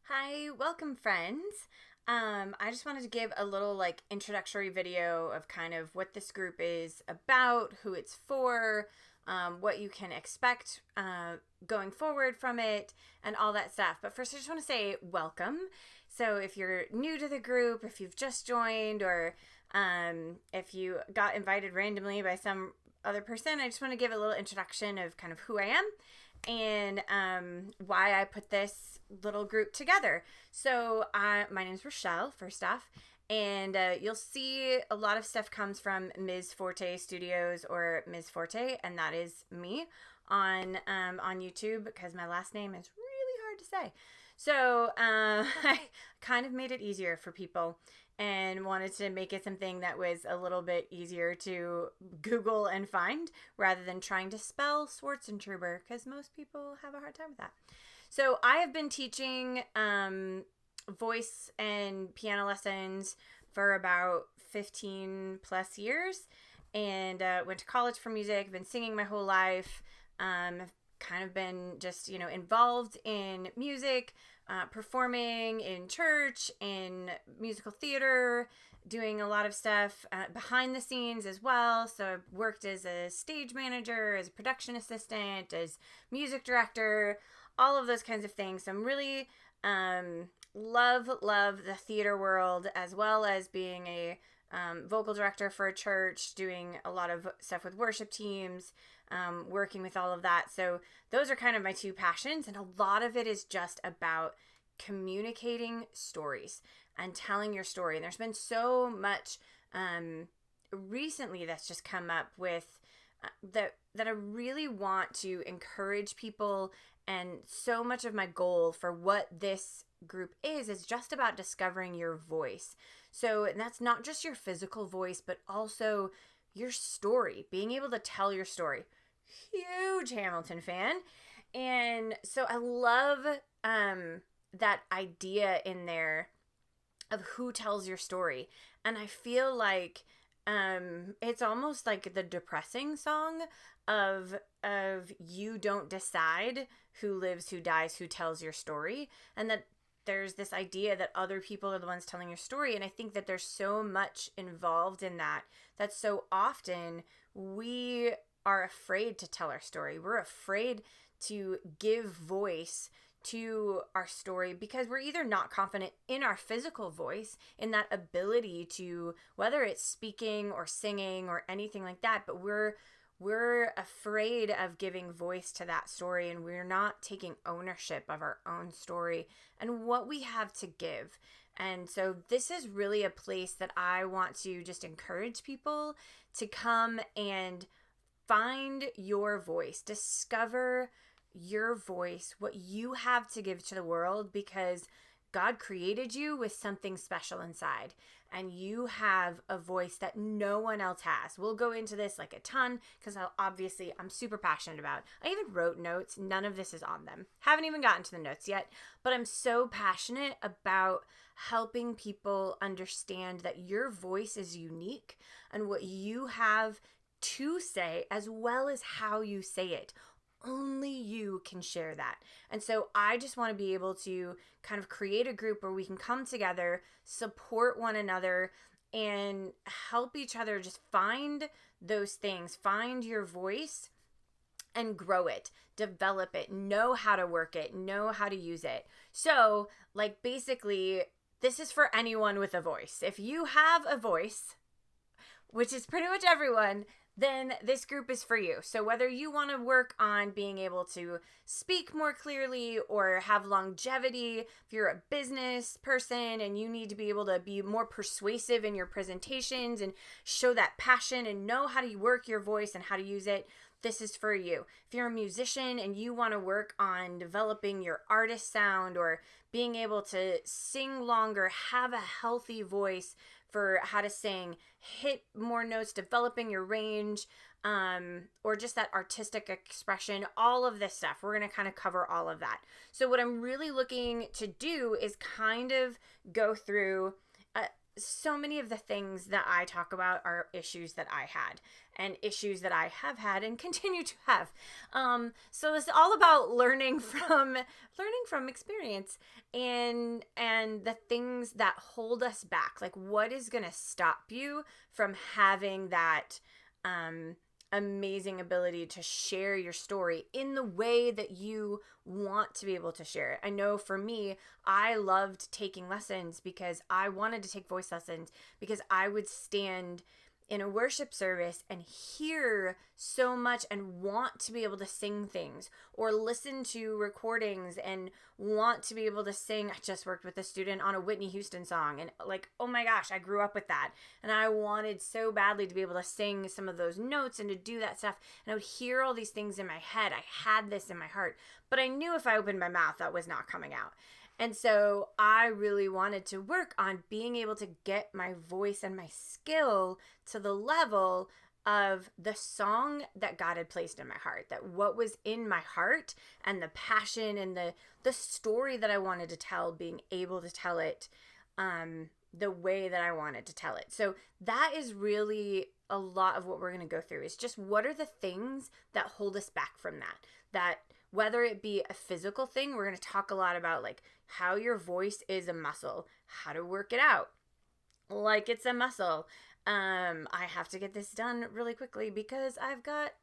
Hi, welcome friends. I just wanted to give a little introductory video of kind of what this group is about, who it's for, what you can expect going forward from it, and all that stuff. But first, I just want to say welcome. So if you're new to the group, if you've just joined, or if you got invited randomly by some other person, I just want to give a little introduction of kind of who I am and why I put this little group together. So my name's Rochelle, first off, and you'll see a lot of stuff comes from Ms. Forte Studios or Ms. Forte, and that is me on YouTube because my last name is really hard to say. So I kind of made it easier for people and wanted to make it something that was a little bit easier to Google and find rather than trying to spell Schwarzentruber because most people have a hard time with that. So I have been teaching voice and piano lessons for about 15 plus years and went to college for music, been singing my whole life, I've kind of been just, involved in music, performing in church, in musical theater, doing a lot of stuff behind the scenes as well. So I've worked as a stage manager, as a production assistant, as music director, all of those kinds of things. So I'm really love the theater world, as well as being a vocal director for a church, doing a lot of stuff with worship teams, working with all of that. So those are kind of my two passions, and a lot of it is just about communicating stories and telling your story. And there's been so much recently that's just come up with that I really want to encourage people. And so much of my goal for what this group is just about discovering your voice. So that's not just your physical voice, but also your story, being able to tell your story. Huge Hamilton fan. And so I love that idea in there of who tells your story. And I feel like it's almost like the depressing song of you don't decide who lives, who dies, who tells your story, and that there's this idea that other people are the ones telling your story. And I think that there's so much involved in that so often we are afraid to tell our story. We're afraid to give voice to our story because we're either not confident in our physical voice, in that ability to, whether it's speaking or singing or anything like that, but we're afraid of giving voice to that story, and we're not taking ownership of our own story and what we have to give. And so this is really a place that I want to just encourage people to come and find your voice, discover your voice, what you have to give to the world, because God created you with something special inside, and you have a voice that no one else has. We'll go into this like a ton because I'm super passionate about. I even wrote notes. None of this is on them. Haven't even gotten to the notes yet, but I'm so passionate about helping people understand that your voice is unique and what you have to say, as well as how you say it. Only you can share that. And so I just want to be able to kind of create a group where we can come together, support one another, and help each other just find those things, find your voice and grow it, develop it, know how to work it, know how to use it. So, basically, this is for anyone with a voice. If you have a voice, which is pretty much everyone, then this group is for you. So whether you want to work on being able to speak more clearly or have longevity, if you're a business person and you need to be able to be more persuasive in your presentations and show that passion and know how to work your voice and how to use it, this is for you. If you're a musician and you want to work on developing your artist sound or being able to sing longer, have a healthy voice for how to sing, hit more notes, developing your range, or just that artistic expression, all of this stuff. We're going to kind of cover all of that. So what I'm really looking to do is kind of go through so many of the things that I talk about are issues that I had and issues that I have had and continue to have. So it's all about learning from experience and the things that hold us back. Like, what is going to stop you from having that amazing ability to share your story in the way that you want to be able to share it. I know for me, I loved taking lessons because I wanted to take voice lessons because I would stand in a worship service and hear so much and want to be able to sing things or listen to recordings and want to be able to sing. I just worked with a student on a Whitney Houston song and like, oh my gosh, I grew up with that. And I wanted so badly to be able to sing some of those notes and to do that stuff. And I would hear all these things in my head. I had this in my heart, but I knew if I opened my mouth, that was not coming out. And so I really wanted to work on being able to get my voice and my skill to the level of the song that God had placed in my heart, that what was in my heart and the passion and the story that I wanted to tell, being able to tell it the way that I wanted to tell it. So that is really a lot of what we're going to go through is just what are the things that hold us back from that whether it be a physical thing, we're going to talk a lot about like how your voice is a muscle, how to work it out like it's a muscle. I have to get this done really quickly because I've got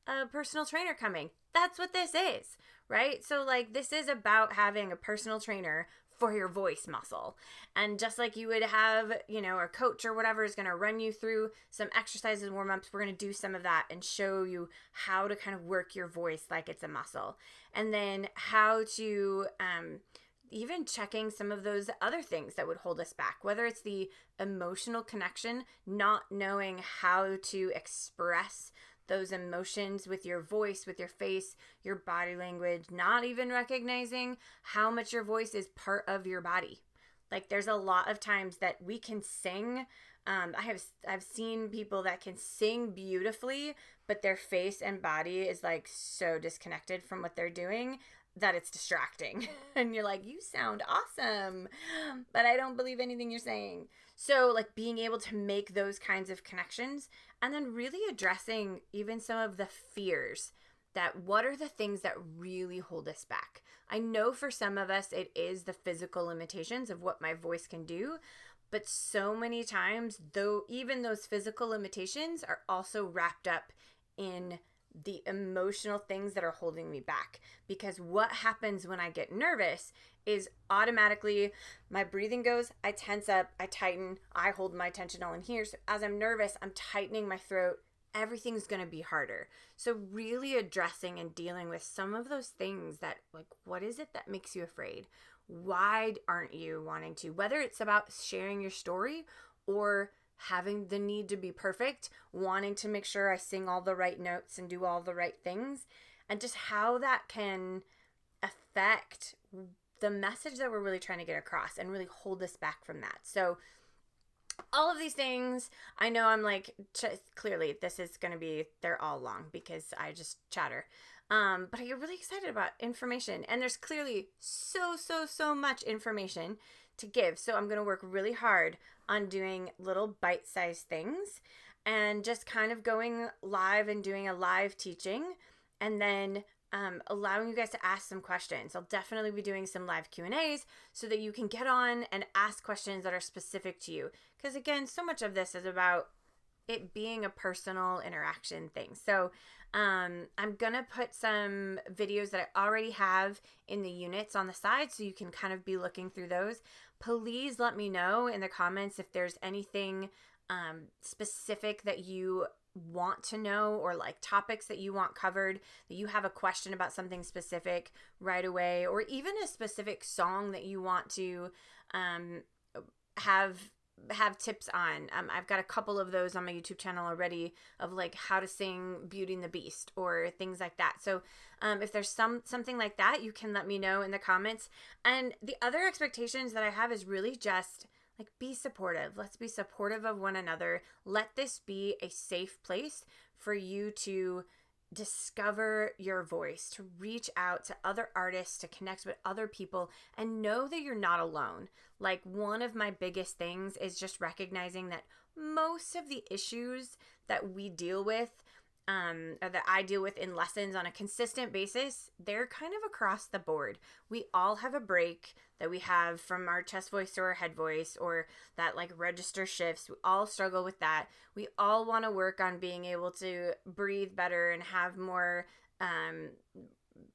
a personal trainer coming. That's what this is, right? So like this is about having a personal trainer for your voice muscle. And just like you would have, a coach or whatever is going to run you through some exercises and warm-ups, we're going to do some of that and show you how to kind of work your voice like it's a muscle. And then how to even checking some of those other things that would hold us back, whether it's the emotional connection, not knowing how to express those emotions with your voice, with your face, your body language, not even recognizing how much your voice is part of your body. Like there's a lot of times that we can sing. I've seen people that can sing beautifully, but their face and body is like so disconnected from what they're doing that it's distracting. And you're like, you sound awesome, but I don't believe anything you're saying. So like being able to make those kinds of connections and then really addressing even some of the fears that what are the things that really hold us back. I know for some of us, it is the physical limitations of what my voice can do, but so many times though, even those physical limitations are also wrapped up in the emotional things that are holding me back. Because what happens when I get nervous is automatically my breathing goes, I tense up, I tighten, I hold my tension all in here. So as I'm nervous, I'm tightening my throat. Everything's going to be harder. So really addressing and dealing with some of those things that like, what is it that makes you afraid? Why aren't you wanting to? Whether it's about sharing your story or having the need to be perfect, wanting to make sure I sing all the right notes and do all the right things, and just how that can affect the message that we're really trying to get across and really hold us back from that. So all of these things, I know I'm like, clearly this is going to be, they're all long because I just chatter. But I get really excited about information, and there's clearly so much information to give. So I'm going to work really hard on doing little bite-sized things and just kind of going live and doing a live teaching, and then allowing you guys to ask some questions. I'll definitely be doing some live Q&As so that you can get on and ask questions that are specific to you. Because again, so much of this is about it being a personal interaction thing. So I'm going to put some videos that I already have in the units on the side so you can kind of be looking through those. Please let me know in the comments if there's anything specific that you want to know, or like topics that you want covered, that you have a question about something specific right away, or even a specific song that you want to have tips on. I've got a couple of those on my YouTube channel already of like how to sing Beauty and the Beast or things like that. So if there's something like that, you can let me know in the comments. And the other expectations that I have is really just like, be supportive. Let's be supportive of one another. Let this be a safe place for you to discover your voice, to reach out to other artists, to connect with other people, and know that you're not alone. Like, one of my biggest things is just recognizing that most of the issues that we deal with, or that I deal with in lessons on a consistent basis, they're kind of across the board. We all have a break that we have from our chest voice to our head voice, or that like register shifts. We all struggle with that. We all want to work on being able to breathe better and have more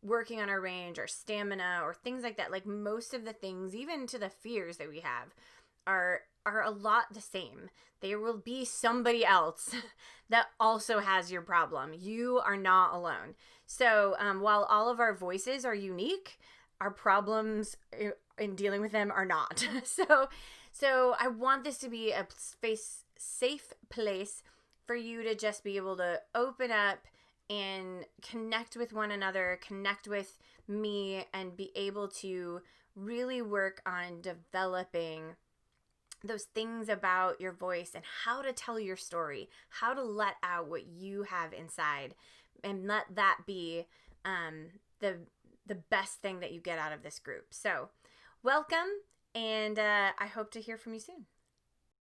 working on our range or stamina or things like that. Like, most of the things, even to the fears that we have, are a lot the same. There will be somebody else that also has your problem. You are not alone. So while all of our voices are unique, our problems in dealing with them are not. So I want this to be a safe place for you to just be able to open up and connect with one another, connect with me, and be able to really work on developing those things about your voice and how to tell your story, how to let out what you have inside, and let that be the best thing that you get out of this group. So welcome, and I hope to hear from you soon.